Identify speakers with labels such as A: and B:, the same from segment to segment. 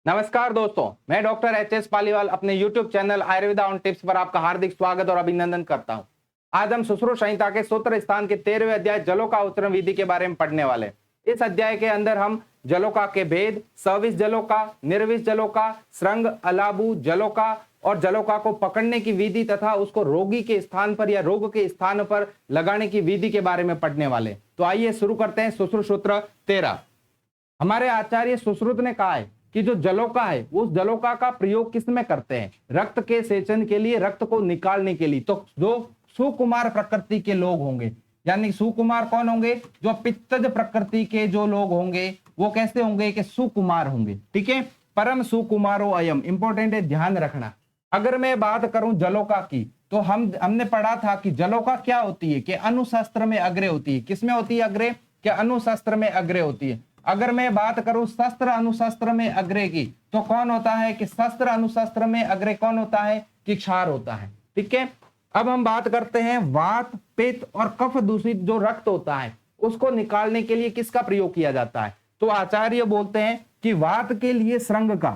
A: नमस्कार दोस्तों, मैं डॉक्टर एच.एस. पालीवाल अपने YouTube channel Ayurveda on tips पर आपका हार्दिक स्वागत और अभिनंदन करता हूं। आज हम सुश्रुत संहिता के सूत्र स्थान के 13वें अध्याय जलों का उच्चारण विधि के बारे में पढ़ने वाले। इस अध्याय के अंदर हम जलोका के भेद, सविष जलोका, निर्विष जलोका, श्रृंग, अलाबु, जलोका और जलोका को पकड़ने की विधि तथा उसको रोगी के स्थान पर या रोग के स्थान पर लगाने की विधि के बारे में पढ़ने वाले। तो आइए शुरू करते हैं। सुश्रुत सूत्र 13। हमारे आचार्य सुश्रुत ने कहा है कि जो जलोका है उस जलोका का प्रयोग किस में करते हैं? रक्त के सेचन के लिए, रक्त को निकालने के लिए। तो जो सुकुमार प्रकृति के लोग होंगे, यानी सुकुमार कौन होंगे? जो पित्तज प्रकृति के जो लोग होंगे वो कैसे होंगे? कि सुकुमार होंगे। ठीक है, परम सुकुमारो अयम। इंपॉर्टेंट है, ध्यान रखना। अगर मैं बात करूं जलोका की तो हमने पढ़ा था कि जलोका क्या होती है? कि अनुशस्त्र में अग्रे होती है। किसमें होती है अग्रे? कि अनुशस्त्र में अग्रे होती है। अगर मैं बात करूं शस्त्र अनुशस्त्र में अग्रे की तो कौन होता है? कि शस्त्र अनुशस्त्र में अग्रे कौन होता है? कि क्षार होता है। ठीक है, अब हम बात करते हैं वात, पित्त और कफ दूषित जो रक्त होता है उसको निकालने के लिए किसका प्रयोग किया जाता है? तो आचार्य बोलते हैं कि वात के लिए श्रृंग का,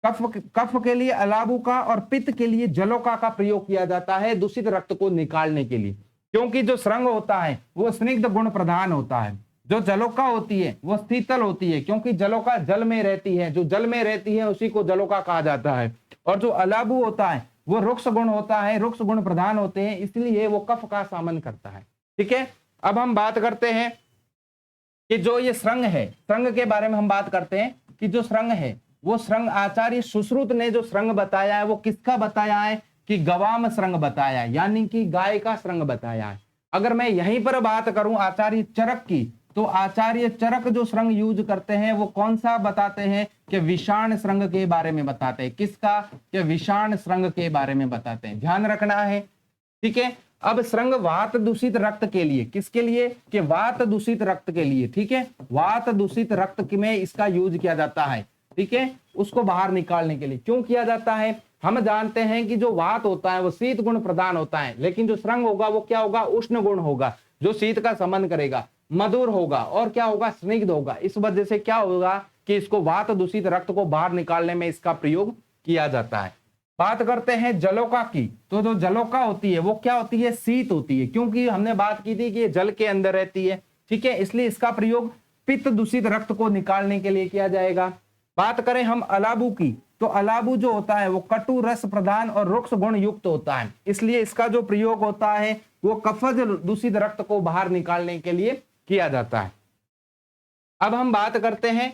A: कफ के लिए अलाबु का और पित्त के लिए जलोका का प्रयोग किया जाता है दूषित रक्त को निकालने के लिए। क्योंकि जो श्रृंग होता है वो स्निग्ध गुण प्रधान होता है, जो जलोका होती है वो शीतल होती है, क्योंकि जलोका जल में रहती है। जो जल में रहती है उसी को जलोका कहा जाता है। और जो अलाबु होता है वो रुक्ष गुण होता है, रुक्ष गुण प्रधान होते हैं, इसलिए वो कफ का सामन करता है। ठीक है, अब हम बात करते हैं कि जो ये श्रृंग है, श्रृंग के बारे में हम बात करते हैं कि जो श्रृंग है वो श्रृंग आचार्य सुश्रुत ने जो श्रृंग बताया है वो किसका बताया है? कि गवाम श्रृंग बताया है, यानी कि गाय का श्रृंग बताया है। अगर मैं यहीं पर बात करूं आचार्य चरक की तो आचार्य चरक जो श्रृंग यूज करते हैं वो कौन सा बताते हैं? कि विषाण श्रृंग के बारे में बताते हैं। किसका? कि विषाण श्रृंग के बारे में बताते हैं। ध्यान रखना है। ठीक है, अब श्रृंग वात दूषित रक्त के लिए, किसके लिए? कि वात दूषित रक्त के लिए। ठीक है, वात दूषित रक्त में इसका यूज किया जाता है। ठीक है, उसको बाहर निकालने के लिए। क्यों किया जाता है? हम जानते हैं कि जो वात होता है वो शीत गुण प्रदान होता है, लेकिन जो श्रृंग होगा वो क्या होगा? उष्ण गुण होगा, जो शीत का समन करेगा, मधुर होगा और क्या होगा? स्निग्ध होगा। इस वजह से क्या होगा कि इसको वात दूषित रक्त को बाहर निकालने में इसका प्रयोग किया जाता है। बात करते हैं जलोका की, तो जो जलोका होती है वो क्या होती है? शीत होती है, क्योंकि हमने बात की थी कि ये जल के अंदर रहती है। ठीक है, इसलिए इसका प्रयोग पित्त दूषित रक्त को निकालने के लिए किया जाएगा। बात करें हम अलाबु की तो अलाबु जो होता है वो कटु रस प्रधान और रुक्ष गुण युक्त होता है, इसलिए इसका जो प्रयोग होता है वो कफज दूषित रक्त को बाहर निकालने के लिए किया जाता है। अब हम बात करते हैं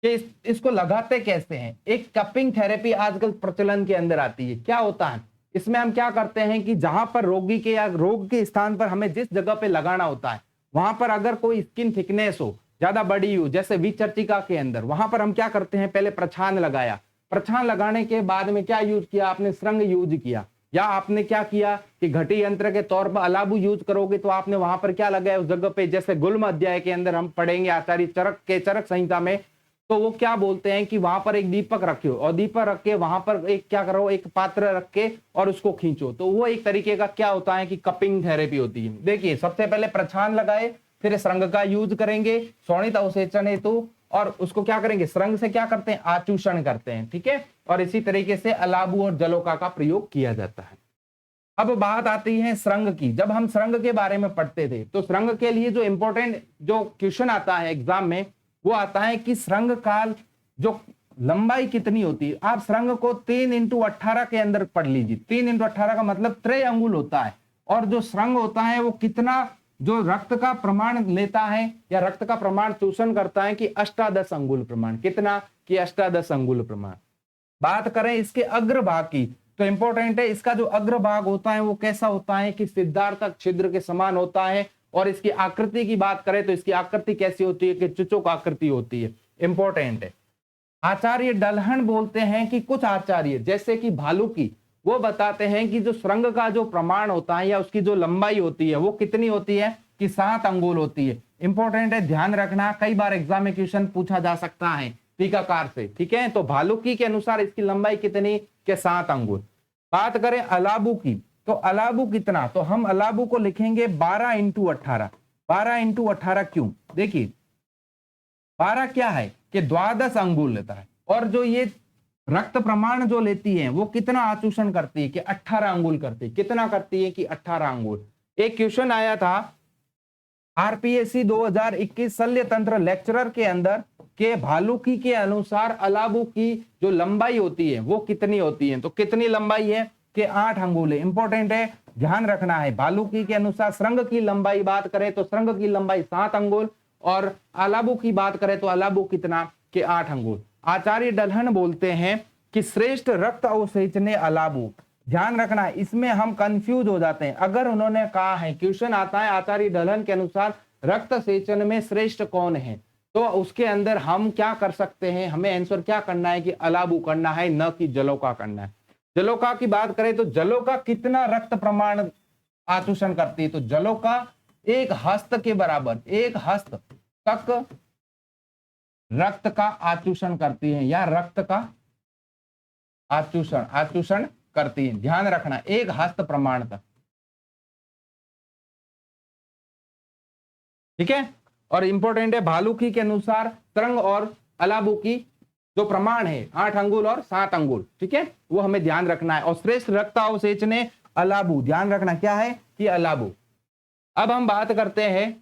A: कि इसको लगाते कैसे हैं। एक कपिंग थेरेपी आजकल प्रचलन के अंदर आती है। क्या होता है इसमें? हम क्या करते हैं कि जहां पर रोगी के या रोग के स्थान पर हमें जिस जगह पे लगाना होता है वहां पर अगर कोई स्किन थिकनेस हो, ज्यादा बड़ी हो, जैसे विचर्चिका के अंदर, वहां पर हम क्या करते हैं? पहले प्रछान लगाया। प्रछान लगाने के बाद में क्या यूज किया? आपने श्रृंग यूज किया, या आपने क्या किया कि घटी यंत्र के तौर पर अलाबु यूज करोगे तो आपने वहां पर क्या लगाया उस जगह पे? जैसे गुल्म अध्याय के अंदर हम पढ़ेंगे आचार्य चरक संहिता में, तो वो क्या बोलते हैं कि वहां पर एक दीपक रखो और दीपक रख के वहां पर एक क्या करो? एक पात्र रख के और उसको खींचो। तो वो एक तरीके का क्या होता है कि कपिंग थेरेपी होती है। देखिए, सबसे पहले प्रछान लगाए, फिर श्रृंग का यूज करेंगे शोणित अवसेचन हेतु, और उसको क्या करेंगे? श्रृंग से क्या करते हैं? आचूषण करते हैं। ठीक है, और इसी तरीके से अलाबु और जलोका का प्रयोग किया जाता है। अब बात आती है श्रृंग की। जब हम श्रृंग के बारे में पढ़ते थे तो श्रृंग के लिए जो इंपॉर्टेंट जो क्वेश्चन आता है एग्जाम में वो आता है कि श्रृंग काल जो लंबाई कितनी होती है। आप श्रृंग को 3x18 के अंदर पढ़ लीजिए। 3x18 का मतलब 3 अंगुल होता है, और जो श्रृंग होता है वो कितना जो रक्त का प्रमाण लेता है या रक्त का प्रमाण चूषण करता है कि 18 अंगुल प्रमाण। कितना? कि 18 अंगुल प्रमाण। बात करें इसके अग्रभाग की तो इंपॉर्टेंट है, इसका जो अग्रभाग होता है वो कैसा होता है? कि सिद्धार्थक छिद्र के समान होता है। और इसकी आकृति की बात करें तो इसकी आकृति कैसी होती है? कि चुचुक आकृति होती है। इंपॉर्टेंट है। आचार्य डलहन बोलते हैं कि कुछ आचार्य जैसे कि भालू की वो बताते हैं कि जो श्रृंग का जो प्रमाण होता है या उसकी जो लंबाई होती है वो कितनी होती है? कि 7 अंगुल होती है। इंपॉर्टेंट है, ध्यान रखना। कई बार एग्जाम में क्वेश्चन पूछा जा सकता है टीकाकार से। ठीक है, तो भालुकी के अनुसार इसकी लंबाई कितनी? के 7 अंगुल। बात करें अलाबु की तो अलाबु कितना? तो हम अलाबु को लिखेंगे 12x18। 12x18 क्यों? देखिए 12 क्या है? कि 12 अंगुल लेता है और जो ये रक्त प्रमाण जो लेती है वो कितना आचूषण करती है कि 18 अंगुल करती है। कितना करती है कि 18 अंगुल। एक क्वेश्चन आया था आरपीएससी 2021 शल्य तंत्र लेक्चरर के अंदर के भालुकी के अनुसार अलाबू की जो लंबाई होती है वो कितनी होती है, तो कितनी लंबाई है कि 8 अंगुल है। इंपॉर्टेंट है, ध्यान रखना है। भालुकी के अनुसार श्रृंग की लंबाई बात करें तो श्रृंग की लंबाई 7 अंगुल और अलाबू की बात करें तो अलाबू कितना कि 8 अंगुल। आचार्य डल्हन बोलते हैं कि श्रेष्ठ रक्त अवसेचने अलाबू। ध्यान रखना है, इसमें हम कंफ्यूज हो जाते हैं। अगर उन्होंने कहा है, क्वेश्चन आता है आचार्य डल्हन के अनुसार रक्त सेचन में श्रेष्ठ कौन है, तो उसके अंदर हम क्या कर सकते हैं, हमें आंसर क्या करना है कि अलाबू करना है, न कि जलोका करना है। जलोका की बात करें तो जलोका कितना रक्त प्रमाण आचूषण करती है, तो जलोका 1 हस्त के बराबर, 1 हस्त तक रक्त का आचूषण करती है या रक्त का आचूषण करती है। ध्यान रखना 1 हस्त प्रमाण तक, ठीक है। और इंपॉर्टेंट है, भालुकी के अनुसार तरंग और अलाबू की जो प्रमाण है 8 अंगुल और 7 अंगुल, ठीक है, वो हमें ध्यान रखना है। और श्रेष्ठ रक्त अवसेचने अलाबू, ध्यान रखना क्या है कि अलाबू। अब हम बात करते हैं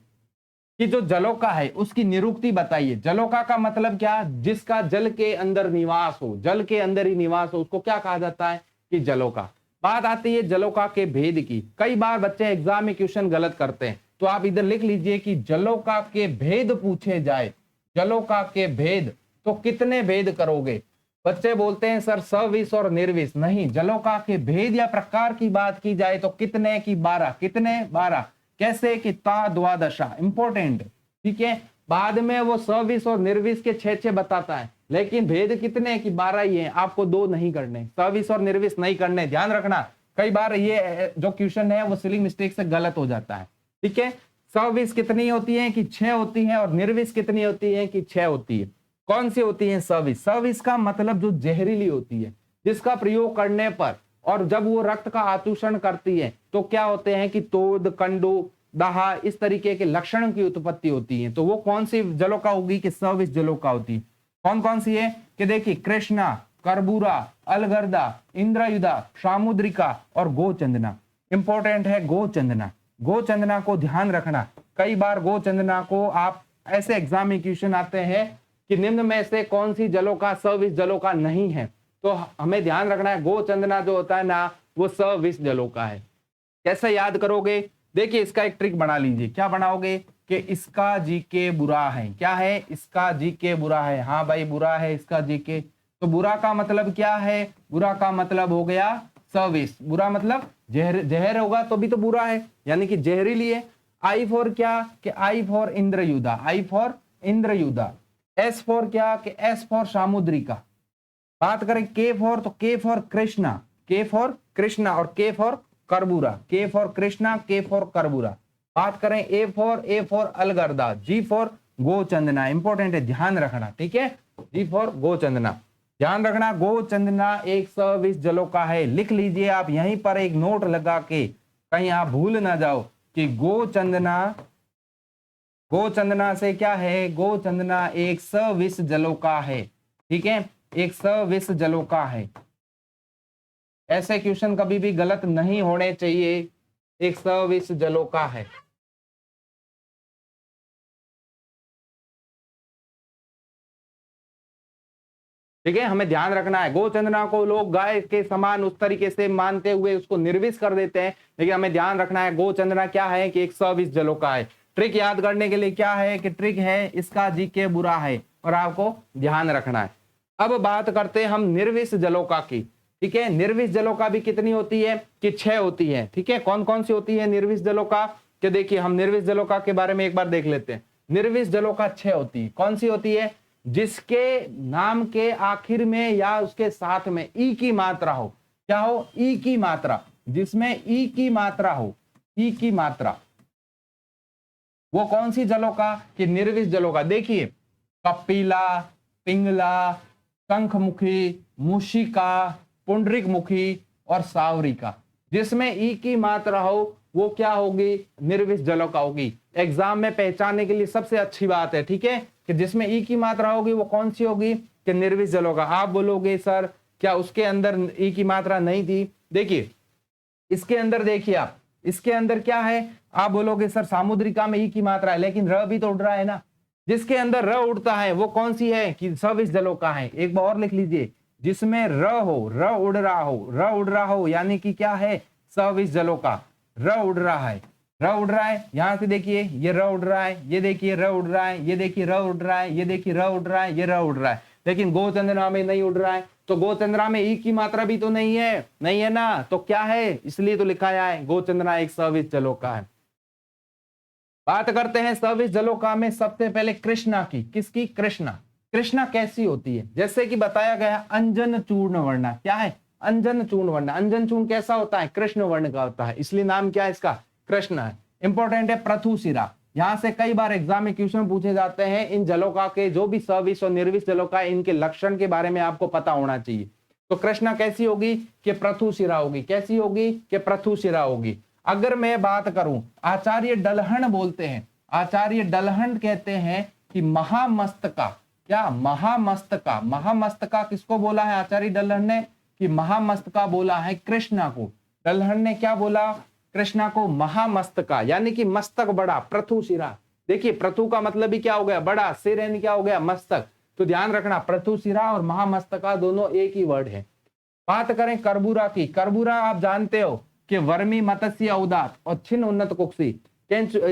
A: कि जो जलोका है उसकी निरुक्ति बताइए। जलोका का मतलब क्या, जिसका जल के अंदर निवास हो, जल के अंदर ही निवास हो, उसको क्या कहा जाता है कि जलोका। बात आती है जलोका के भेद की। कई बार बच्चे एग्जाम में क्वेश्चन गलत करते हैं, तो आप इधर लिख लीजिए कि जलोका के भेद पूछे जाए, जलोका के भेद, तो कितने भेद करोगे। बच्चे बोलते हैं सर सविस और निर्विस। नहीं, जलोका के भेद या प्रकार की बात की जाए तो कितने की 12, कितने 12। कैसे कि ता द्वादशा, इंपॉर्टेंट, ठीक है। बाद में वो सविस और निर्विस के 6 बताता है, लेकिन भेद कितने की 12 ही है। आपको 2 नहीं करने, सविस और निर्विस नहीं करने, ध्यान रखना। कई बार ये जो क्वेश्चन है वो सिली मिस्टेक से गलत हो जाता है, ठीक है। सविस कितनी होती है कि 6 होती है और निर्विस कितनी होती है कि 6 होती है। कौन सी होती है सविस। सविस का मतलब जो जहरीली होती है, जिसका प्रयोग करने पर और जब वो रक्त का आचूषण करती है तो क्या होते हैं कि तोद, कंडू, दाहा, इस तरीके के लक्षण की उत्पत्ति होती है। तो वो कौन सी जलोका होगी कि सविस जलोका होती है। कौन कौन सी है कि देखिए कृष्णा, करबूरा, अलगर्दा, इंद्रयुदा, सामुद्रिका और गोचंदना। इंपॉर्टेंट है गोचंदना। गोचंदना को ध्यान रखना। कई बार गोचंदना को आप ऐसे एग्जाम में क्वेश्चन आते हैं कि निम्न में से कौन सी जलोका सविस जलोका नहीं है, तो हमें ध्यान रखना है गोचंदना जो होता है ना वो सविस जलोका है। कैसे याद करोगे, देखिए इसका एक ट्रिक बना लीजिए। क्या बनाओगे कि इसका जीके बुरा है। क्या है, इसका जीके बुरा है। हाँ भाई बुरा है इसका जीके, तो बुरा का मतलब क्या है, बुरा का मतलब हो गया सविस। बुरा मतलब जहर, जहर होगा तो भी तो बुरा है, यानी कि जहरीली है। आई फॉर क्या कि आई फॉर इंद्रयुदा, आई फॉर इंद्रयुदा। एस फॉर क्या कि एस फॉर सामुद्रिका। बात करें के फॉर तो के फॉर कृष्णा, के फॉर कृष्णा और के फॉर करबूरा, के फॉर कृष्णा, के फॉर करबूरा। बात करें ए फॉर अलगर्दा, जी फॉर गोचंदना। इंपॉर्टेंट है, ध्यान रखना, ठीक है। जी फॉर गोचंदना, ध्यान रखना। गोचंदना एक सविस जलोका है। लिख लीजिए आप यहीं पर एक नोट लगा के, कहीं आप भूल ना जाओ कि गोचंदना, गोचंदना से क्या है, गोचंदना एक सविस जलोका है, ठीक है, एक सविस जलोका है। ऐसे क्वेश्चन कभी भी गलत नहीं होने चाहिए। एक सविस जलोका है। ठीक है, हमें ध्यान रखना है। गोचंदना को लोग गाय के समान उस तरीके से मानते हुए उसको निर्विष कर देते हैं, लेकिन हमें ध्यान रखना है गोचंदना क्या है कि एक सविस जलोका है। ट्रिक याद करने के लिए क्या है कि ट्रिक है इसका जीके बुरा है और आपको ध्यान रखना है। अब बात करते हैं हम निर्विष जलोका की, ठीक है। निर्विष जलोका भी कितनी होती है कि 6 होती है, ठीक है। कौन कौन सी होती है निर्विष जलोका, कि देखिए हम निर्विष जलोका के बारे में एक बार देख लेते हैं। निर्विष जलोका 6 होती है। कौन सी होती है, जिसके नाम के आखिर में या उसके साथ में ई की मात्रा हो। क्या हो, ई की मात्रा, जिसमें ई की मात्रा हो, ई की मात्रा, वो कौन सी जलोका कि निर्विष जलोका। देखिए कपिला, पिंगला, शंखमुखी, मूषिका, पुंडरिक मुखी और सावरिका, जिसमें ई की मात्रा हो वो क्या होगी, निर्विष जलोका होगी। एग्जाम में पहचानने के लिए सबसे अच्छी बात है, ठीक है, कि जिसमें ई की मात्रा होगी वो कौन सी होगी कि निर्विष जलों का। आप बोलोगे सर क्या उसके अंदर ई की मात्रा नहीं थी? देखिए इसके अंदर देखिए आप, इसके अंदर क्या है? आप बोलोगे सर सामुद्रिका में ई की मात्रा है, लेकिन र भी तो उड़ रहा है ना। जिसके अंदर र उड़ता है वो कौन सी है? कि सविष जलों का है। एक बार और लिख लीजिए, जिसमें र हो, र उड़ रहा हो, र उड़ रहा हो, यानी कि क्या है? सविष जलों का। र उड़ रहा है, र उड़ रहा है। यहां से देखिए ये र उड़ रहा है, ये देखिए र उड़ रहा है, ये देखिए र उड़ रहा है, ये देखिए र उड़ रहा है, ये र उड़ रहा है। लेकिन गोचंद्रमा में नहीं उड़ रहा है, तो गोचंद्रमा में ई की मात्रा भी तो नहीं है, नहीं है ना। तो क्या है? इसलिए तो लिखा है गोचंद्रमा एक सविष जलों का है। बात करते हैं सविष जलों का में सबसे पहले कृष्णा की। किसकी? कृष्णा। कृष्णा कैसी होती है? जैसे कि बताया गया अंजन चूर्ण वर्ण। क्या है? अंजन चूर्ण वर्ण। अंजन चूर्ण कैसा होता है? कृष्ण वर्ण का होता है, इसलिए नाम क्या है इसका? कृष्ण है। इंपॉर्टेंट है प्रथुशिरा। यहां से कई बार एग्जाम में क्वेश्चन पूछे जाते हैं। इन जलोका के जो भी सविष और निर्विष जलोका, इनके लक्षण के बारे में आपको पता होना चाहिए। तो कृष्णा कैसी होगी? कि प्रथुशिरा होगी। कैसी होगी? कि प्रथुशिरा होगी। अगर मैं बात करूं, आचार्य डलहन बोलते हैं, आचार्य डलहन कहते हैं कि महामस्तका। क्या? महामस्तका। महामस्तका किसको बोला है आचार्य डलहन ने? कि महामस्तका बोला है कृष्णा को। डलहन ने क्या बोला? कृष्णा को महामस्तका, यानी कि मस्तक बड़ा, प्रथुशिरा। देखिए प्रथु का मतलब ही क्या हो गया? बड़ा। सिर यानी क्या हो गया? मस्तक। तो ध्यान रखना प्रथुशिरा और महामस्तका दोनों एक ही वर्ड है। बात करें कर्बूरा की। कर्बूरा आप जानते हो कि वर्मी मत्स्य उदात और छिन्न उन्नत कुक्षी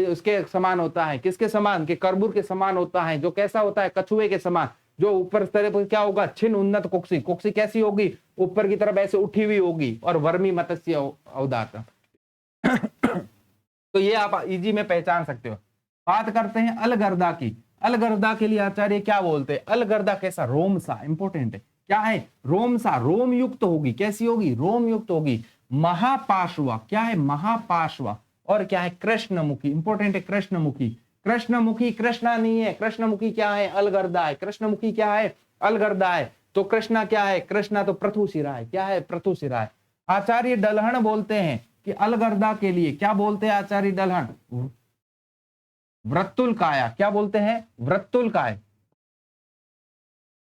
A: उसके समान होता है। किसके समान? कि कर्बूर के समान होता है। जो कैसा होता है? कछुए के समान। जो ऊपर तरफ क्या होगा? छिन्न उन्नत कुक्षी। कुक्षी कैसी होगी? ऊपर की तरफ ऐसे उठी हुई होगी। और वर्मी मत्स्य उदात तो ये आप इजी में पहचान सकते हो। बात करते हैं अलगर्दा की। अलगर्दा के लिए आचार्य क्या बोलते हैं? अलगर्दा कैसा? रोमसा। इंपोर्टेंट है। क्या है? रोमसा। रोम युक्त होगी। कैसी होगी? रोम युक्त होगी। महापार्श्वा। क्या है? महापार्श्वा। और क्या है? कृष्णमुखी। इंपोर्टेंट है कृष्णमुखी। कृष्णमुखी कृष्णा नहीं है। कृष्णमुखी क्या है? अलगर्दा है। कृष्णमुखी क्या है? अलगर्दा है। तो कृष्णा क्या है? कृष्णा तो प्रथुशिरा है। क्या है? प्रथुशिरा है। आचार्य डलहन बोलते हैं कि अलगर्दा के लिए क्या बोलते हैं आचार्य डलहन? वृत्तुलकाया। क्या बोलते हैं? वृत्तुलकाय।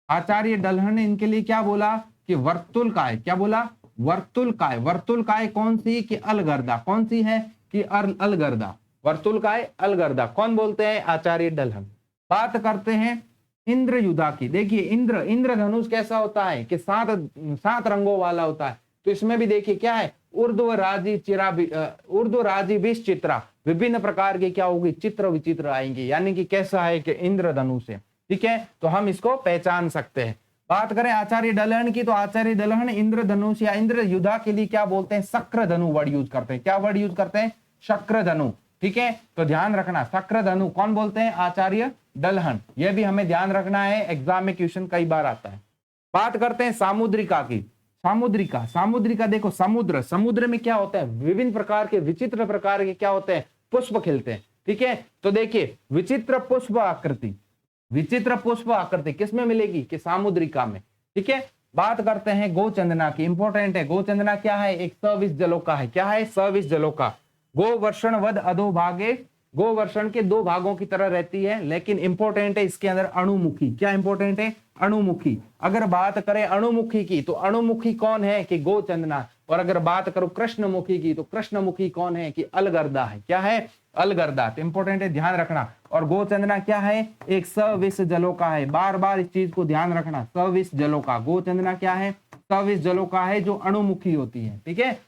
A: आचार्य डलहन ने इनके लिए क्या बोला? कि वर्तुलकाय। क्या बोला? वर्तुलकाय। वर्तुलकाय कौन सी? कि अलगर्दा। कौन सी है? कि अलगर्दा। वर्तुलकाय अलगर्दा कौन बोलते हैं? आचार्य डलहन। बात करते हैं इंद्रयुधा की। देखिए इंद्र, इंद्रधनुष कैसा होता है? कि 7 रंगों वाला होता है। तो इसमें भी देखिए क्या है? ऊर्ध्वराजी चित्रा। विभिन्न प्रकार के क्या होगी? चित्र विचित्र आएंगे। यानी कि कैसा है? कि इंद्रधनुष है। ठीक है, तो हम इसको पहचान सकते हैं। बात करें आचार्य डलहन की, तो आचार्य डलहन इंद्रधनुष या इंद्रयुधा के लिए क्या बोलते हैं? शक्रधनु वर्ड यूज करते हैं। क्या वर्ड यूज करते हैं? शक्रधनु। ठीक है, तो ध्यान रखना शक्रधनु कौन बोलते हैं? आचार्य डलहन। यह भी हमें ध्यान रखना है, एग्जाम में क्वेश्चन कई बार आता है। बात करते हैं सामुद्रिका की। सामुद्रिका, सामुद्रिका देखो समुद्र, समुद्र में क्या होता है? विभिन्न प्रकार के, विचित्र प्रकार के क्या होते हैं? पुष्प खिलते हैं। ठीक है, तो देखिए विचित्र पुष्प आकृति, विचित्र पुष्प आकृति किसमें मिलेगी? कि सामुद्रिका में। ठीक है, बात करते हैं गोचंदना की। इंपॉर्टेंट है, गोचंदना क्या है? एक सविष जलों का है। क्या है? सविष जलों का। गोवर्षण वद अधोभागे, गोवर्षण के 2 भागों की तरह रहती है, लेकिन इंपॉर्टेंट है इसके अंदर अणुमुखी। क्या इंपॉर्टेंट है? अणुमुखी। अगर बात करें अणुमुखी की, तो अणुमुखी कौन है? कि गोचंदना। और अगर बात करूं कृष्णमुखी की, तो कृष्णमुखी कौन है? कि अलगर्दा है। क्या है? अलगर्दा। तो इंपॉर्टेंट है, ध्यान रखना। और गोचंदना क्या है? एक सविष जलों का है। बार बार इस चीज को ध्यान रखना, सविष जलों का। गोचंदना क्या है? सविष जलों का है, जो अणुमुखी होती है। ठीक है,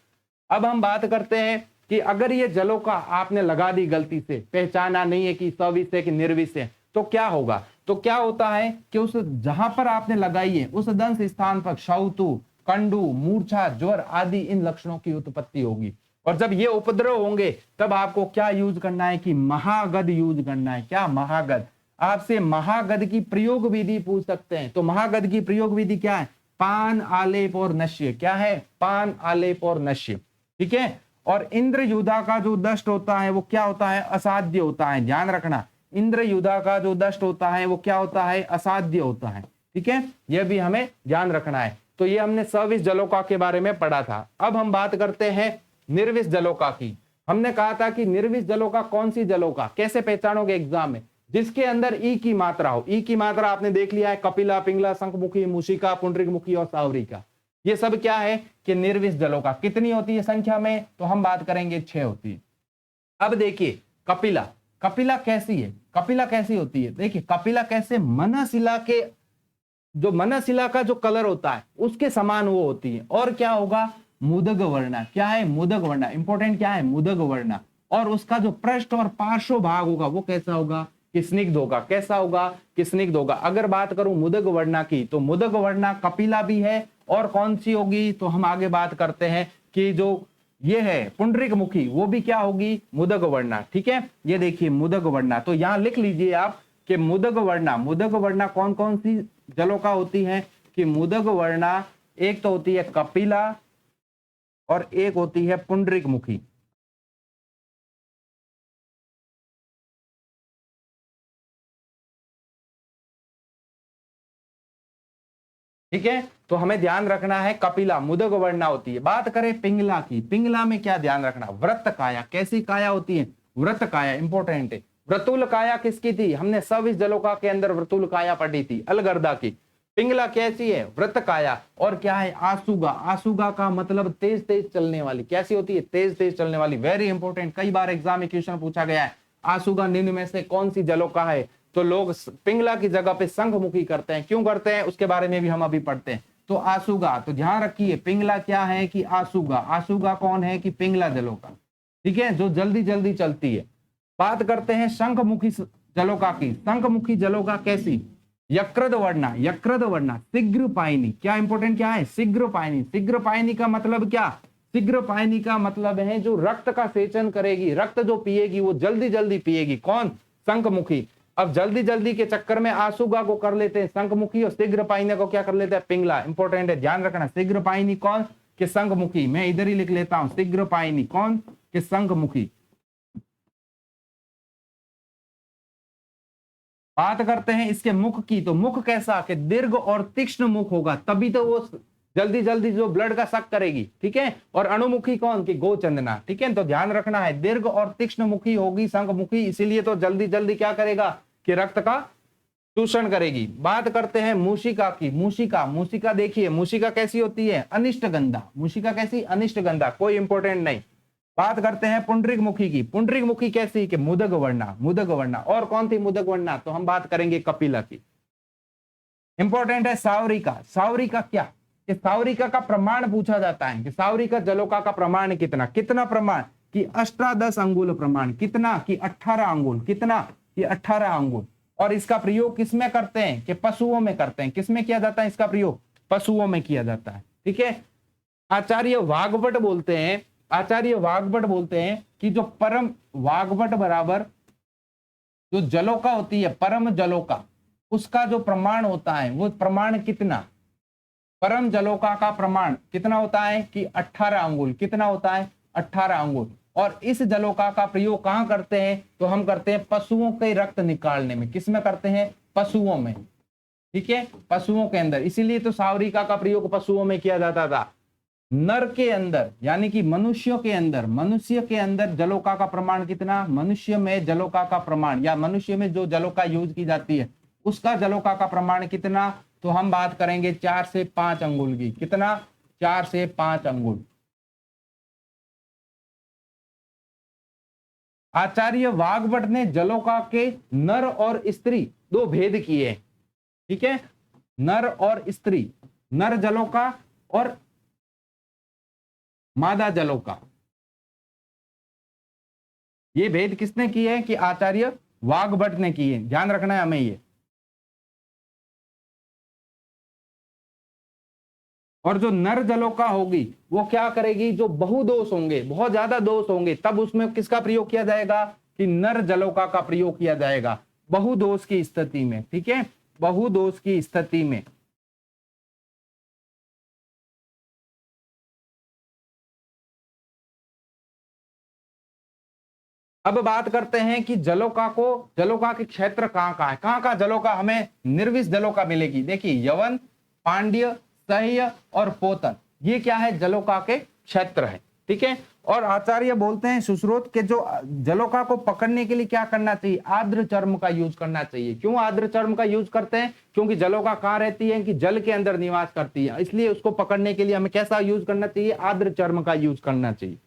A: अब हम बात करते हैं कि अगर ये जलों का आपने लगा दी गलती से, पहचाना नहीं है कि सविष है कि निर्विष है, तो क्या होगा? तो क्या होता है कि उस जहां पर आपने लगाई है उस दंश स्थान पर क्षौतु, कंडू, मूर्छा, ज्वर आदि इन लक्षणों की उत्पत्ति होगी। और जब ये उपद्रव होंगे तब आपको क्या यूज करना है? कि महागद यूज करना है। क्या? महागद। आपसे महागद की प्रयोग विधि पूछ सकते हैं, तो महागद की प्रयोग विधि क्या है? पान, आलेप और नश्य। क्या है? पान, आलेप और नश्य। ठीक है, और इंद्रयुधा का जो दष्ट होता है वो क्या होता है? असाध्य होता है। ध्यान रखना, इंद्रयुधा का जो दष्ट होता है वो क्या होता है? असाध्य होता है। ठीक है, यह भी हमें ध्यान रखना है। तो ये हमने सविष जलोका के बारे में पढ़ा था। अब हम बात करते हैं निर्विष जलोका की। हमने कहा था कि निर्विष जलोका कौन सी जलोका? कैसे पहचानोगे एग्जाम में? जिसके अंदर ई की मात्रा हो। ई की मात्रा आपने देख लिया है, कपिला, पिंगला, शंखमुखी, मूषिका, पुंडरीकमुखी और सावरिका। ये सब क्या है कि निर्विष जलों का। कितनी होती है संख्या में, तो हम बात करेंगे 6 होती है। अब देखिए कपिला, कपिला कैसी है, कपिला कैसी होती है, देखिए कपिला कैसे, मनशिला के जो मनशिला का जो कलर होता है उसके समान वो होती है। और क्या होगा, मुदग वर्णा। क्या है, मुदग वर्णा। इंपॉर्टेंट क्या है, मुदग वर्णा। और उसका जो पृष्ठ और पार्श्व भाग होगा वो कैसा होगा, कि स्निग्ध होगा। कैसा होगा, कि स्निग्ध होगा। अगर बात करूं मुदग वर्णा की, तो मुदग वर्णा कपिला भी है। और कौन सी होगी, तो हम आगे बात करते हैं कि जो ये है पुंडरीकमुखी, वो भी क्या होगी, मुदग वर्णा। ठीक है, ये देखिए मुदग वर्णा। तो यहां लिख लीजिए आप कि मुदग वर्णा, मुदग वर्णा कौन कौन सी जलों का होती है, कि मुदग वर्णा एक तो होती है कपिला और एक होती है पुंडरीकमुखी। ठीक है, तो हमें ध्यान रखना है कपिला मुदग वर्णा होती है। बात करें पिंगला की, पिंगला में क्या ध्यान रखना, व्रत काया। कैसी काया होती है, व्रत काया। इंपॉर्टेंट है। व्रतुल काया किसकी थी, हमने सविस जलोका के अंदर व्रतुल काया पढ़ी थी, अलगर्दा की। पिंगला कैसी है, व्रत काया। और क्या है, आसुगा। आसुगा का मतलब तेज तेज चलने वाली। कैसी होती है, तेज तेज चलने वाली। वेरी इंपॉर्टेंट, कई बार एग्जाम में क्वेश्चन पूछा गया है, आसुगा निम्न में से कौन सी जलोका है। तो लोग पिंगला की जगह पे शंखमुखी करते हैं। क्यों करते हैं, उसके बारे में भी हम अभी पढ़ते हैं। तो आसुगा, तो ध्यान रखिए पिंगला क्या है, कि आसुगा। आसुगा कौन है, कि पिंगला जलोका। ठीक है, जो जल्दी जल्दी चलती है। बात करते हैं शंखमुखी जलोका की। शंखमुखी जलोका कैसी, यकृत वर्णा। यकृत वर्णा, शीघ्र पायनी। क्या इंपॉर्टेंट क्या है, शीघ्र पायनी। शीघ्र पायनी का मतलब क्या, शीघ्र पायनी का मतलब है जो रक्त का सेचन करेगी, रक्त जो पिएगी वो जल्दी जल्दी पिएगी। कौन, शंखमुखी। अब जल्दी जल्दी के चक्कर में आसुगा को कर लेते हैं शंखमुखी, और शीघ्र पायनी को क्या कर लेते हैं, पिंगला। इंपॉर्टेंट है, ध्यान रखना। शीघ्र पायनी कौन, कि शंखमुखी। मैं इधर ही लिख लेता हूं, शीघ्र पायनी कौन, कि शंखमुखी। बात करते हैं इसके मुख की, तो मुख कैसा, कि दीर्घ और तीक्ष्ण मुख होगा, तभी तो वो जल्दी जल्दी जो ब्लड का सक करेगी। ठीक है, और अणुमुखी कौन, कि गोचंदना। ठीक है, तो ध्यान रखना है, दीर्घ और तीक्ष्ण मुखी होगी शंखमुखी, इसीलिए तो जल्दी जल्दी क्या करेगा, कि रक्त का शोषण करेगी। बात करते हैं मूषिका की। मूषिका, मूषिका देखिए, मूषिका कैसी होती है, अनिष्टगंधा। मूषिका कैसी, अनिष्टगंधा, कोई इंपॉर्टेंट नहीं। बात करते हैं पुंडरीकमुखी की। पुंडरीकमुखी कैसी, कि मुदग वर्णा। मुदग वर्णा। और कौन थी मुदग वर्णा, तो हम बात करेंगे कपिला की। इंपॉर्टेंट है सावरिका। सावरिका क्या, कि सावरिका का प्रमाण पूछा जाता है, कि सावरिका जलोका का प्रमाण कितना, कितना प्रमाण, कि 18 अंगुल प्रमाण। कितना, कि 18 अंगुल। कितना, कि 18 अंगुल। और इसका प्रयोग किसमें करते हैं, कि पशुओं में करते हैं। किसमें किया जाता है इसका प्रयोग, पशुओं में किया जाता है। ठीक है, आचार्य वाग्भट बोलते हैं, आचार्य वाग्भट बोलते हैं कि जो परम वाग्भट बराबर जो जलोका होती है, परम जलोका, उसका जो प्रमाण होता है वो प्रमाण कितना, परम जलोका का प्रमाण कितना होता है, कि 18 अंगुल। कितना होता है, 18 अंगुल। और इस जलोका का प्रयोग कहां करते हैं, तो हम करते हैं पशुओं के रक्त निकालने में। किसमें करते हैं, पशुओं में। ठीक है, पशुओं के अंदर। इसीलिए तो सावरिका का प्रयोग पशुओं में किया जाता था। नर के अंदर यानी कि मनुष्यों के अंदर, मनुष्य के अंदर जलोका का प्रमाण कितना, मनुष्य में जलोका का प्रमाण, या मनुष्य में जो जलोका यूज की जाती है उसका जलोका का प्रमाण कितना, तो हम बात करेंगे 4 से 5 अंगुल की। कितना, 4 से 5 अंगुल। आचार्य वाग्भट ने जलोका के नर और स्त्री दो भेद किए। ठीक है, नर और स्त्री, नर जलोका और मादा जलोका। ये भेद किसने किए हैं, कि आचार्य वाग्भट ने किए। ध्यान रखना है हमें ये। और जो नर जलोका होगी वो क्या करेगी, जो बहुदोष होंगे, बहुत ज्यादा दोष होंगे, तब उसमें किसका प्रयोग किया जाएगा, कि नर जलोका का प्रयोग किया जाएगा बहुदोष की स्थिति में। ठीक है, बहुदोष की स्थिति में। अब बात करते हैं कि जलोका को, जलोका के क्षेत्र कहां कहां है, कहां कहां जलोका हमें निर्विष जलोका मिलेगी। देखिए यवन, पांड्य, सह्य और पोतन, ये क्या है, जलोका के क्षेत्र है। ठीक है, और आचार्य बोलते हैं सुश्रुत के जो जलोका को पकड़ने के लिए क्या करना चाहिए, आर्द्र चर्म का यूज करना चाहिए। क्यों आर्द्र चर्म का यूज करते हैं, क्योंकि जलोका कहाँ रहती है कि जल के अंदर निवास करती है, इसलिए उसको पकड़ने के लिए हमें कैसा यूज करना चाहिए, आर्द्र चर्म का यूज करना चाहिए।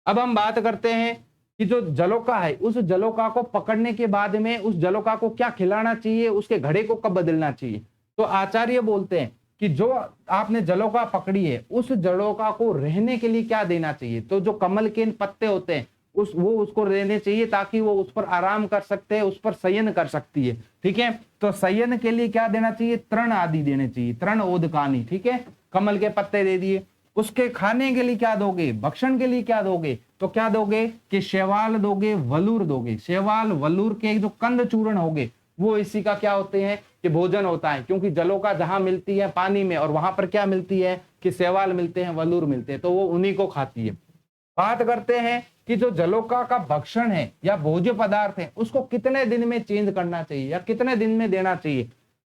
A: अब हम बात करते हैं कि जो जलोका है उस जलोका को पकड़ने के बाद में उस जलोका को क्या खिलाना चाहिए, उसके घड़े को कब बदलना चाहिए। तो आचार्य बोलते हैं कि जो आपने जलोका पकड़ी है उस जलोका को रहने के लिए क्या देना चाहिए, तो जो कमल के पत्ते होते हैं वो उसको रहने चाहिए ताकि वो उस पर आराम कर सकते हैं, उस पर शयन कर सकती है। ठीक है, तो शयन के लिए क्या देना चाहिए, तृण आदि देने चाहिए, तृण ओदकानी। ठीक है, कमल के पत्ते दे दिए। उसके खाने के लिए क्या दोगे, भक्षण के लिए क्या दोगे, तो क्या दोगे कि शैवाल दोगे, वलूर दोगे। शैवाल वलूर के जो कंद चूर्ण होगे वो इसी का क्या होते हैं कि भोजन होता है, क्योंकि जलोका जहां मिलती है पानी में और वहां पर क्या मिलती है कि शैवाल मिलते हैं, वलूर मिलते हैं, तो वो उन्हीं को खाती है। बात करते हैं कि जो जलोका का भक्षण है या भोज्य पदार्थ है उसको कितने दिन में चेंज करना चाहिए या कितने दिन में देना चाहिए।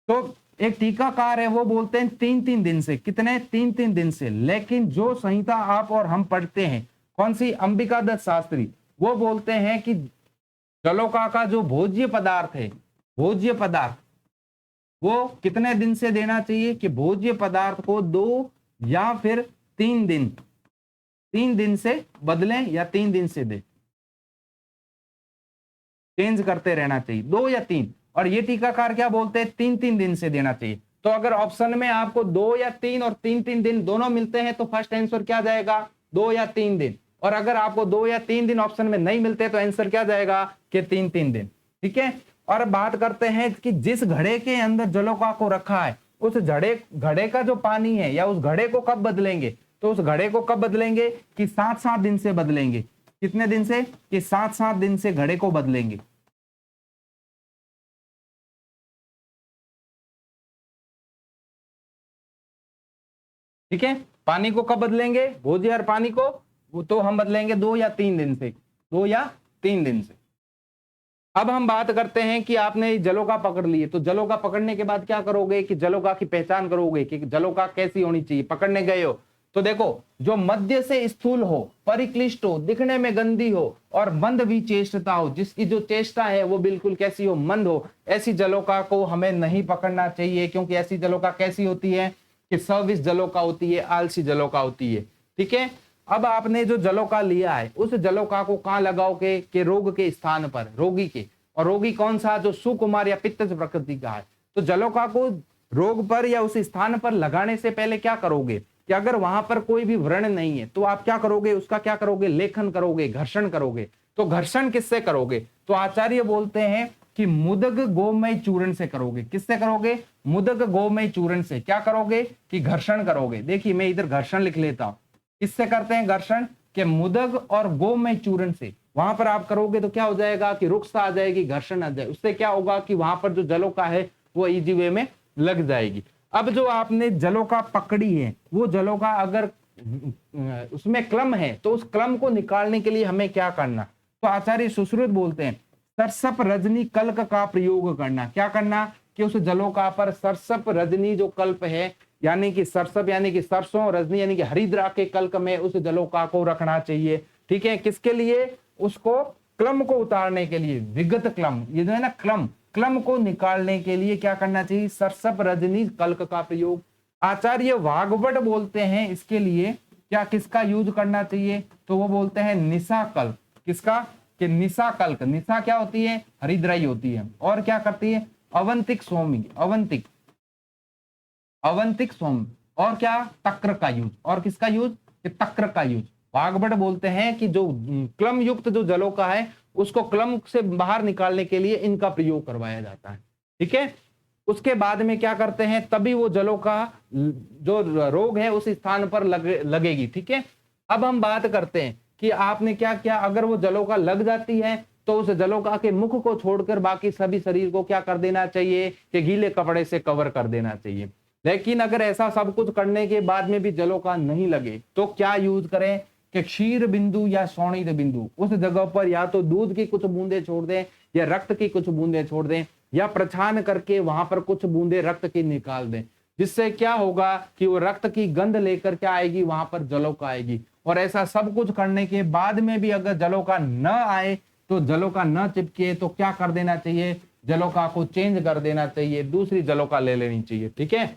A: तो एक टीकाकार है वो बोलते हैं 3-3 दिन से। कितने, 3-3 दिन से। लेकिन जो संहिता आप और हम पढ़ते हैं, कौन सी, अंबिका दत्त शास्त्री, वो बोलते हैं कि जलोका का जो भोज्य पदार्थ है, भोज्य पदार्थ वो कितने दिन से देना चाहिए कि भोज्य पदार्थ को 2 या फिर 3 दिन, 3 दिन से बदलें या 3 दिन से दे, चेंज करते रहना चाहिए, 2 या 3। और ये टीकाकार क्या बोलते हैं, 3-3 दिन से देना चाहिए। तो अगर ऑप्शन में आपको 2 या 3 और 3-3 दिन दोनों मिलते हैं तो फर्स्ट आंसर क्या जाएगा, 2 या 3 दिन। और अगर आपको 2 या 3 दिन ऑप्शन में नहीं मिलते तो आंसर क्या जाएगा कि 3-3 दिन। ठीक है, और बात करते हैं कि जिस घड़े के अंदर जलोका को रखा है उस घड़े का जो पानी है या उस घड़े को कब बदलेंगे, तो उस घड़े को कब बदलेंगे कि 7-7 दिन से बदलेंगे। कितने दिन से कि 7-7 दिन से घड़े को बदलेंगे। ठीक है, पानी को कब बदलेंगे, भोज्य और पानी को, वो तो हम बदलेंगे 2 या 3 दिन से, 2 या 3 दिन से। अब हम बात करते हैं कि आपने जलोका पकड़ लिए, तो जलोका पकड़ने के बाद क्या करोगे कि जलोका की पहचान करोगे कि जलोका कैसी होनी चाहिए। पकड़ने गए हो तो देखो, जो मध्य से स्थूल हो, परिक्लिष्ट हो, दिखने में गंदी हो और मंद भी चेष्टता हो, जिसकी जो चेष्टा है वो बिल्कुल कैसी हो, मंद हो, ऐसी जलोका को हमें नहीं पकड़ना चाहिए। क्योंकि ऐसी जलोका कैसी होती है कि सविस जलोका होती है, आलसी जलोका होती है। ठीक है, अब आपने जो जलोका लिया है उस जलोका को कहाँ लगाओगे कि रोग के स्थान पर, रोगी के। और रोगी कौन सा, जो सुकुमार या पित्त प्रकृति का है। तो जलोका को रोग पर या उस स्थान पर लगाने से पहले क्या करोगे कि अगर वहां पर कोई भी व्रण नहीं है तो आप क्या करोगे, उसका क्या करोगे, लेखन करोगे, घर्षण करोगे। तो घर्षण किससे करोगे, तो आचार्य बोलते हैं कि मुदग गोमय चूर्ण से करोगे। किससे करोगे, मुदग गोमय चूर्ण से क्या करोगे कि घर्षण करोगे। देखिए मैं इधर घर्षण लिख लेता हूं, किससे करते हैं घर्षण के, मुदग और गोमय चूर्ण से। वहां पर आप करोगे तो क्या हो जाएगा कि रुक्षता आ जाएगी, घर्षण आ जाए, उससे क्या होगा कि वहां पर जो जलोका है वो इजी वे में लग जाएगी। अब जो आपने जलोका पकड़ी है वो जलोका अगर उसमें क्लम है तो उस क्लम को निकालने के लिए हमें क्या करना, तो आचार्य सुश्रुत बोलते हैं सरसप रजनी कल्क का प्रयोग करना। क्या करना कि उस जलोका पर सरसप रजनी जो कल्प है, यानी कि सरसप यानी कि सरसों, रजनी यानी कि हरिद्रा के कल्क में उस जलोका को रखना चाहिए। ठीक है, किसके लिए, उसको क्लम को उतारने के लिए, विगत क्लम, ये जो है ना क्लम को निकालने के लिए क्या करना चाहिए, सरसप रजनी कल्क का प्रयोग। आचार्य वाग्भट बोलते हैं इसके लिए क्या, किसका यूज करना चाहिए, तो वो बोलते हैं निशा कल्क। किसका, कि निशा कल्क। निशा क्या होती है, हरिद्राई होती है। और क्या करती है, अवंतिक सोमी, अवंतिक सोम। और क्या, तक्र का यूज। और किसका यूज, कि तक्र का यूज। वाग्भट बोलते हैं कि जो क्लम युक्त जो जलोका है उसको क्लम से बाहर निकालने के लिए इनका प्रयोग करवाया जाता है। ठीक है, उसके बाद में क्या करते हैं, तभी वो जलोका जो रोग है उस स्थान पर लगेगी। ठीक है, अब हम बात करते हैं कि आपने क्या किया, अगर वो जलोका लग जाती है तो उस जलोका के मुख को छोड़कर बाकी सभी शरीर को क्या कर देना चाहिए कि गीले कपड़े से कवर कर देना चाहिए। लेकिन अगर ऐसा सब कुछ करने के बाद में भी जलोका नहीं लगे तो क्या यूज करें कि क्षीर बिंदु या शोणित बिंदु, उस जगह पर या तो दूध की कुछ बूंदे छोड़ दें या रक्त की कुछ बूंदे छोड़ दें या प्रछान करके वहां पर कुछ बूंदे रक्त की निकाल दें, जिससे क्या होगा कि वो रक्त की गंध लेकर क्या आएगी, वहां पर जलोका आएगी। और ऐसा सब कुछ करने के बाद में भी अगर जलोका न आए, तो जलोका न चिपके, तो क्या कर देना चाहिए, जलोका को चेंज कर देना चाहिए, दूसरी जलोका ले लेनी चाहिए। ठीक है,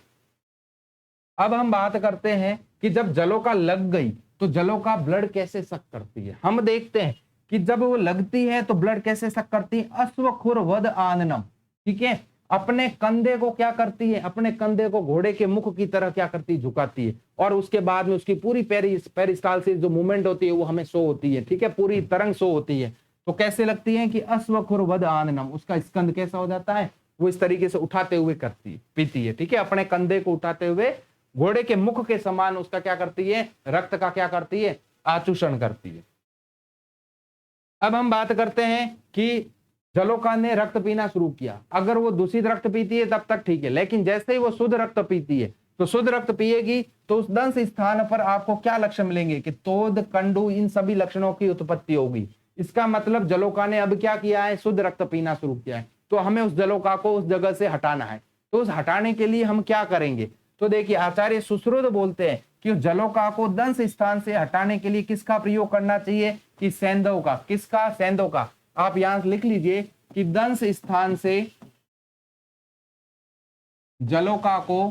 A: अब हम बात करते हैं कि जब जलोका लग गई तो जलोका ब्लड कैसे सक करती है। हम देखते हैं कि जब वो लगती है तो ब्लड कैसे सक करती है, अश्वखुर वद आननम। ठीक है, अपने कंधे को क्या करती है, अपने कंधे को घोड़े के मुख की तरह क्या करती है, झुकाती है, और उसके बाद में उसकी पूरी पेरिस्टालसिस जो मूवमेंट होती है वो हमें शो होती है। ठीक है, पूरी तरंग शो होती है। तो कैसे लगती है कि अश्वखुर वद आननम, उसका स्कंद कैसा हो जाता है, वो इस तरीके से उठाते हुए करती है, पीती है। ठीक है, अपने कंधे को उठाते हुए घोड़े के मुख के समान उसका क्या करती है, रक्त का क्या करती है, आचूषण करती है। अब हम बात करते हैं कि जलोका ने रक्त पीना शुरू किया। अगर वो दूषित रक्त पीती है तब तक ठीक है, लेकिन जैसे ही वो शुद्ध रक्त पीती है, तो शुद्ध रक्त पिएगी तो उस दंश स्थान पर आपको क्या लक्षण मिलेंगे कि तोद, कंडू, इन सभी लक्षणों की उत्पत्ति होगी। इसका मतलब जलोका ने अब क्या किया है, शुद्ध रक्त पीना शुरू किया है। तो हमें उस जलोका को उस जगह से हटाना है। तो उस हटाने के लिए हम क्या करेंगे, तो देखिए आचार्य सुश्रुत बोलते हैं कि जलोका को दंश स्थान से हटाने के लिए किसका प्रयोग करना चाहिए, कि सैंधव का। किसका, सैंधव का। आप यहां लिख लीजिए कि दंश स्थान से जलोका को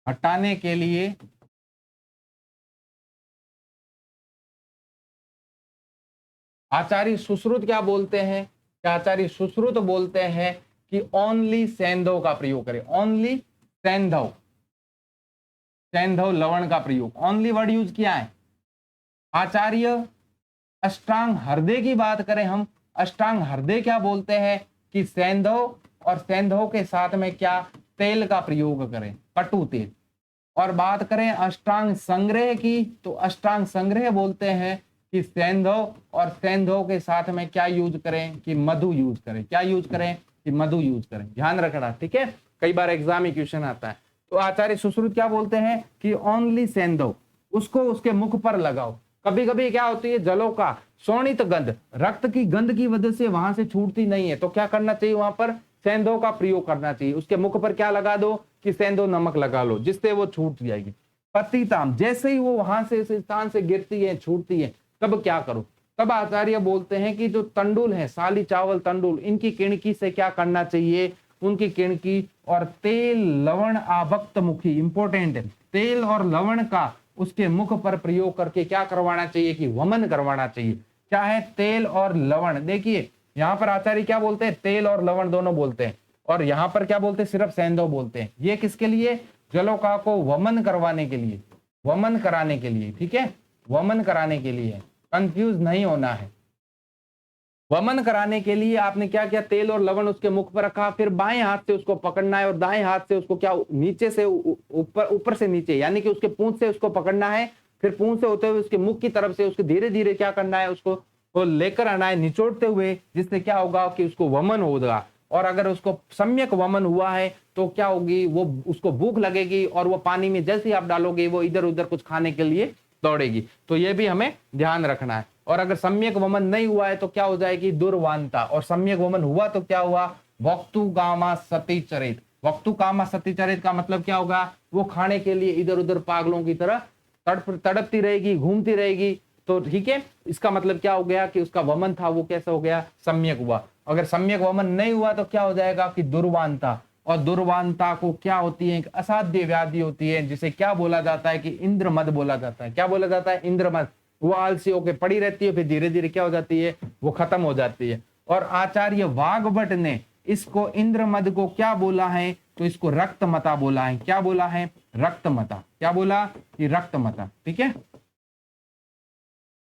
A: हटाने के लिए आचार्य सुश्रुत क्या बोलते हैं, कि आचार्य सुश्रुत बोलते हैं कि ओनली सैंधव का प्रयोग करें। ओनली सैंधव, सैंधव लवण का प्रयोग, ओनली वर्ड यूज किया है। आचार्य अष्टांग हृदय की बात करें हम, अष्टांग हृदय क्या बोलते हैं कि सैंधव और सैंधव के साथ में क्या, तेल का प्रयोग करें, कटु तेल। और बात करें अष्टांग संग्रह की, तो अष्टांग संग्रह बोलते हैं कि सैंधव और सैंधव के साथ में क्या यूज करें, कि मधु यूज करें। क्या यूज करें, कि मधु यूज करें। ध्यान रखना, ठीक है, कई बार एग्जाम में क्वेश्चन आता है। तो आचार्य सुश्रुत क्या बोलते हैं कि ओनली सैंधव, उसको उसके मुख पर लगाओ। कभी कभी क्या होती है, जलों का शोणित गंध, रक्त की गंध की वजह से वहां से छूटती नहीं है, तो क्या करना चाहिए, वहां पर सैंधव का प्रयोग करना चाहिए। उसके मुख पर क्या लगा दो, कि सैंधव नमक लगा लो, जिससे वो छूट जाएगी। पतिताम, जैसे ही वो वहां से इस स्थान से गिरती है, छूटती है, तब क्या करो, तब आचार्य बोलते हैं कि जो तंडुल है, साली चावल तंडुल, इनकी किणकी से क्या करना चाहिए, उनकी किणकी और तेल लवण आभक्त मुखी, इंपॉर्टेंट है, तेल और लवण का उसके मुख पर प्रयोग करके क्या करवाना चाहिए, कि वमन करवाना चाहिए। क्या है, तेल और लवण। देखिए यहाँ पर आचार्य क्या बोलते हैं, तेल और लवण दोनों बोलते हैं, और यहाँ पर क्या बोलते हैं, सिर्फ सैंधव बोलते हैं। ये किसके लिए, जलोका को वमन करवाने के लिए, वमन कराने के लिए। ठीक है, वमन कराने के लिए, कंफ्यूज नहीं होना है। वमन कराने के लिए आपने क्या किया, तेल और लवण उसके मुख पर रखा, फिर बाएं हाथ से उसको पकड़ना है और दाएं हाथ से उसको क्या, नीचे से ऊपर, ऊपर से नीचे, यानी कि उसके पूंछ से उसको पकड़ना है, फिर पूंछ से होते हुए उसके मुख की तरफ से उसके धीरे धीरे क्या करना है, उसको वो लेकर आना है निचोड़ते हुए, जिससे क्या होगा कि उसको वमन होगा। और अगर उसको सम्यक वमन हुआ है तो क्या होगी, वो उसको भूख लगेगी और वो पानी में जैसे ही आप डालोगे वो इधर उधर कुछ खाने के लिए दौड़ेगी। तो ये भी हमें ध्यान रखना है। और अगर सम्यक वमन नहीं हुआ है तो क्या हो जाएगी, दुर्वांता। और सम्यक वमन हुआ तो क्या हुआ, वक्तु कामा सती चरित। वक्तु कामा सती चरित का मतलब क्या होगा, वो खाने के लिए इधर उधर पागलों की तरह तड़पती रहेगी, घूमती रहेगी। तो ठीक है, इसका मतलब क्या हो गया कि उसका वमन था वो कैसा हो गया, सम्यक हुआ। अगर सम्यक वमन नहीं हुआ तो क्या हो जाएगा कि दुर्वांता। और दुर्वांता को क्या होती है, एक असाध्य व्याधि होती है, जिसे क्या बोला जाता है कि इंद्रमद बोला जाता है। क्या बोला जाता है, इंद्रमद। वो आलसी होकर पड़ी रहती है, फिर धीरे धीरे क्या हो जाती है, वो खत्म हो जाती है। और आचार्य वाग्भट ने इसको इंद्रमद को क्या बोला है, तो इसको रक्तमता बोला है। क्या बोला है, रक्तमता। क्या बोला कि रक्तमता। ठीक है,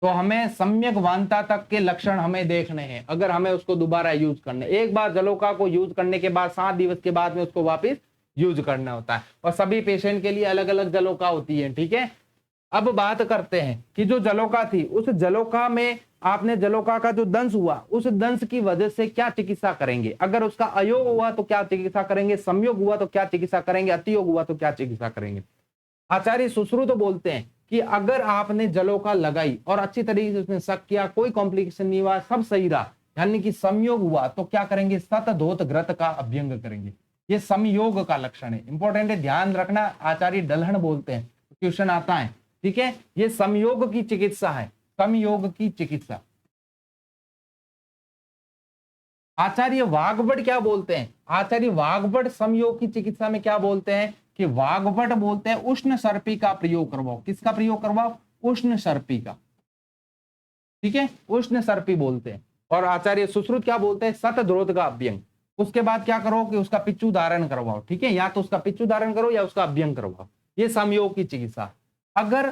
A: तो हमें सम्यक वांता तक के लक्षण हमें देखने हैं अगर हमें उसको दोबारा यूज करने। एक बार जलोका को यूज करने के बाद 7 दिवस के बाद में उसको वापस यूज करना होता है, और सभी पेशेंट के लिए अलग अलग जलोका होती है। ठीक है, अब बात करते हैं कि जो जलोका थी, उस जलोका में आपने जलोका का जो दंश हुआ, उस दंश की वजह से क्या चिकित्सा करेंगे। अगर उसका अयोग हुआ तो क्या चिकित्सा करेंगे, संयोग हुआ तो क्या चिकित्सा करेंगे, अतियोग हुआ तो क्या चिकित्सा करेंगे। आचार्य सुश्रुत तो बोलते हैं कि अगर आपने जलोका लगाई और अच्छी तरीके से उसने शक किया, कोई कॉम्प्लिकेशन नहीं हुआ, सब सही रहा, यानी कि संयोग हुआ, तो क्या करेंगे, सतधोत घृत का अभ्यंग करेंगे। ये संयोग का लक्षण है। इंपॉर्टेंट है, ध्यान रखना, आचार्य डल्हन बोलते हैं, क्वेश्चन आता है, ठीक है। ये संयोग की चिकित्सा है, संयोग की चिकित्सा। आचार्य वाग्भट क्या बोलते हैं? आचार्य वाग्भट संयोग की चिकित्सा में क्या बोलते हैं कि वाग्भट बोलते हैं उष्ण सर्पी का प्रयोग करवाओ। किसका प्रयोग करवाओ? उष्ण सर्पी का, ठीक है, उष्ण सर्पी बोलते हैं। और आचार्य सुश्रुत क्या बोलते हैं? शतद्रोध का अभ्यंग। उसके बाद क्या करो कि उसका पिच्चू धारण करवाओ, ठीक है, या तो उसका पिच्चू धारण करो या उसका अभ्यंग करवाओ। ये संयोग की चिकित्सा। अगर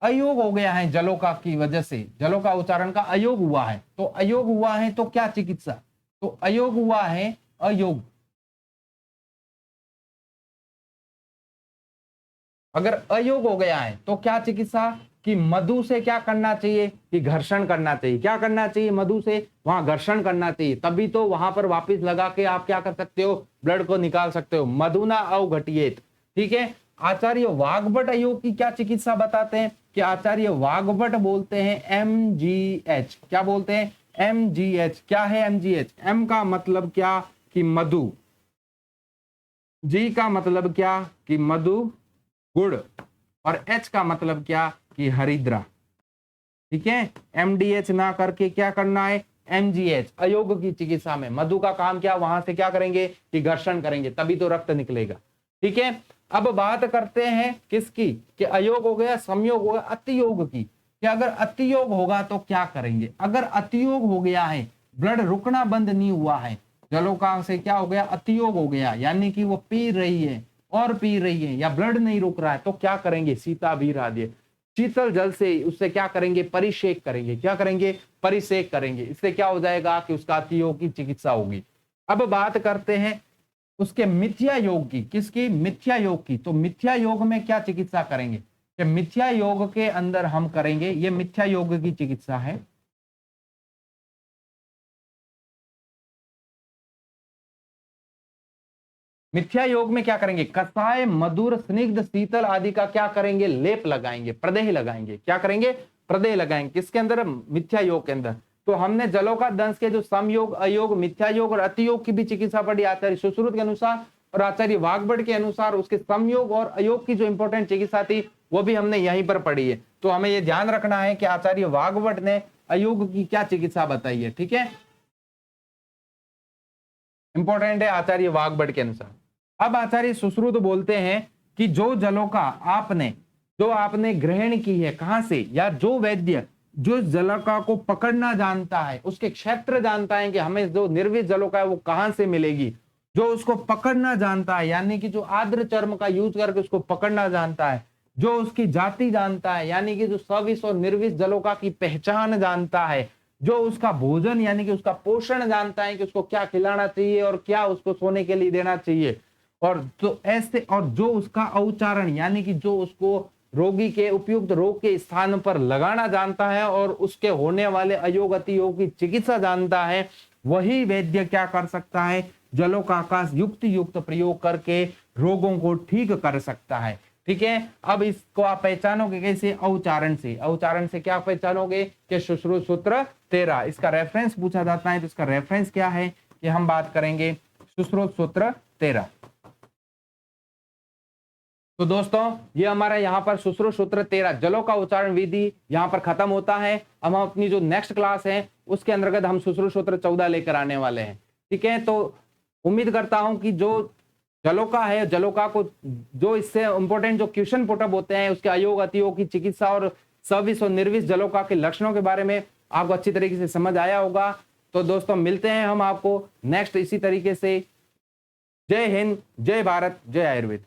A: अयोग हो गया है जलोका की वजह से, जलोका उच्चारण का अयोग हुआ है, तो अयोग हुआ है तो क्या चिकित्सा? तो अयोग हुआ है, अयोग, अगर अयोग हो गया है तो क्या चिकित्सा? कि मधु से क्या करना चाहिए? कि घर्षण करना चाहिए। क्या करना चाहिए? मधु से वहां घर्षण करना चाहिए, तभी तो वहां पर वापस लगा के आप क्या कर सकते हो? ब्लड को निकाल सकते हो। मधुना अवघटियेत, ठीक है। आचार्य वाग्भट अयोग की क्या चिकित्सा बताते हैं कि आचार्य वाग्भट बोलते हैं MGH। क्या बोलते हैं? MGH। क्या है MGH? M का मतलब क्या? कि मधु, G का मतलब क्या? कि मधु गुड़, और H का मतलब क्या? कि हरिद्रा, ठीक है। MDH ना करके क्या करना है? MGH। अयोग की चिकित्सा में मधु का काम क्या? वहां से क्या करेंगे? कि घर्षण करेंगे, तभी तो रक्त निकलेगा, ठीक है। अब बात करते हैं किसकी? कि अयोग हो गया, संयोग हो गया, अतियोग की। कि अगर अतियोग होगा तो क्या करेंगे? अगर अतियोग हो गया है, ब्लड रुकना बंद नहीं हुआ है, जलोका से क्या हो गया? अतियोग हो गया, यानी कि वो पी रही है और पी रही है, या ब्लड नहीं रुक रहा है, तो क्या करेंगे? सीताभिराध्य, शीतल जल से उससे क्या करेंगे? परिषेक करेंगे। क्या करेंगे? परिषेक करेंगे। इससे क्या हो जाएगा? कि उसका अतियोग की चिकित्सा होगी। अब बात करते हैं उसके मिथ्या योग की। किसकी? मिथ्या योग की। तो मिथ्या योग में क्या चिकित्सा करेंगे? कि मिथ्या योग के अंदर हम करेंगे, ये मिथ्या योग की चिकित्सा है। मिथ्या योग में क्या करेंगे? कसाय, मधुर, स्निग्ध, शीतल आदि का क्या करेंगे? लेप लगाएंगे, प्रदेह लगाएंगे। क्या करेंगे? प्रदेह लगाएंगे। किसके अंदर? मिथ्या योग के अंदर। तो हमने जलोका दंश के जो समयोग, अयोग, मिथ्या योग और अतियोग की भी चिकित्सा पढ़ी आचार्य सुश्रुत के अनुसार, और आचार्य वाग्भट के अनुसार उसके समयोग और अयोग की जो इंपॉर्टेंट चिकित्सा थी वो भी हमने यहीं पर पढ़ी है। तो हमें ये ध्यान रखना है कि आचार्य वाग्भट ने अयोग की क्या चिकित्सा बताई है, ठीक है, इंपॉर्टेंट है आचार्य वाग्भट के अनुसार। अब आचार्य सुश्रुत बोलते हैं कि जो जलोका आपने ग्रहण की है, कहां से, या जो वैद्य जो जलोका को पकड़ना जानता है, उसके क्षेत्र जानता है कि हमें जो निर्विष जलोका है वो कहां से मिलेगी, जो उसको पकड़ना जानता है, यानी कि जो आर्द्र चर्म का यूज करके उसको पकड़ना जानता है, जो उसकी जाति जानता है, यानी कि जो सविष और निर्विष जलोका की पहचान जानता है, जो उसका भोजन यानी कि उसका पोषण जानता है कि उसको क्या खिलाना चाहिए और क्या उसको सोने के लिए देना चाहिए, और तो ऐसे, और जो उसका औचारण यानी कि जो उसको रोगी के उपयुक्त रोग के स्थान पर लगाना जानता है और उसके होने वाले अयोग अतियोग की चिकित्सा जानता है, वही वैद्य क्या कर सकता है? जलोका का युक्त प्रयोग करके रोगों को ठीक कर सकता है, ठीक है। अब इसको आप पहचानोगे कैसे? औचारण से। औचारण से क्या पहचानोगे? कि सुश्रुत सूत्र 13, इसका रेफरेंस पूछा जाता है, तो इसका रेफरेंस क्या है कि हम बात करेंगे सुश्रुत सूत्र 13। तो दोस्तों ये हमारा यहाँ पर सुश्रुत सूत्र 13 जलों का उच्चारण विधि यहाँ पर खत्म होता है। अब हम अपनी जो नेक्स्ट क्लास है उसके अंतर्गत हम सुश्रुत सूत्र 14 लेकर आने वाले हैं, ठीक है। तो उम्मीद करता हूं कि जो जलोका है, जलोका को जो इससे इंपॉर्टेंट जो क्वेश्चन पुटअप होते हैं उसके अयोग अतियोग की चिकित्सा और सविष और निर्विष जलोका के लक्षणों के बारे में आपको अच्छी तरीके से समझ आया होगा। तो दोस्तों मिलते हैं हम आपको नेक्स्ट इसी तरीके से। जय हिंद, जय भारत, जय आयुर्वेद।